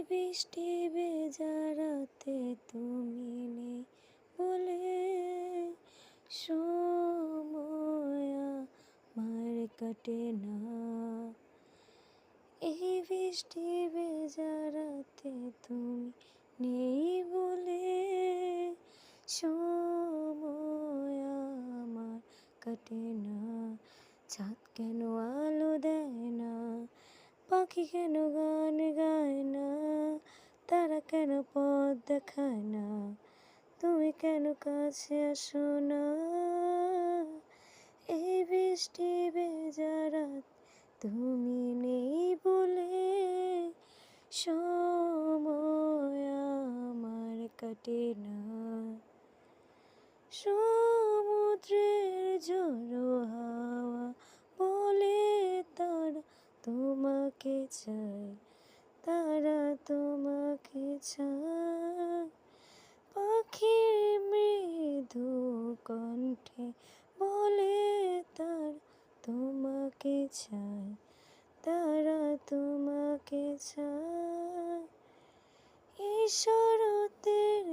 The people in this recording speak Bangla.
বৃষ্টি ভেজা রাতে তুমি নেই বলে সময় আমার কাটে না। এই বৃষ্টি ভেজা রাতে তুমি নেই বলে সময় আমার কাটে না। চাঁদ কেন আলো দেয় না, পাখি কেন গান গায় না, তারা কেন পথ দেখায় না, তুমি কেন কাছে আসো না। এই বৃষ্টি ভেজা রাত তুমি নেই বলে সময় আমার কাটে না। সমুদ্রের ঝোড়ো হাওয়া বলে তারা তোমাকে চায়, তারা তোমাকে চায়। পাখির মৃদু কণ্ঠে বলে তারা তোমাকে চায়, তারা তোমাকে চায়। এই শরতের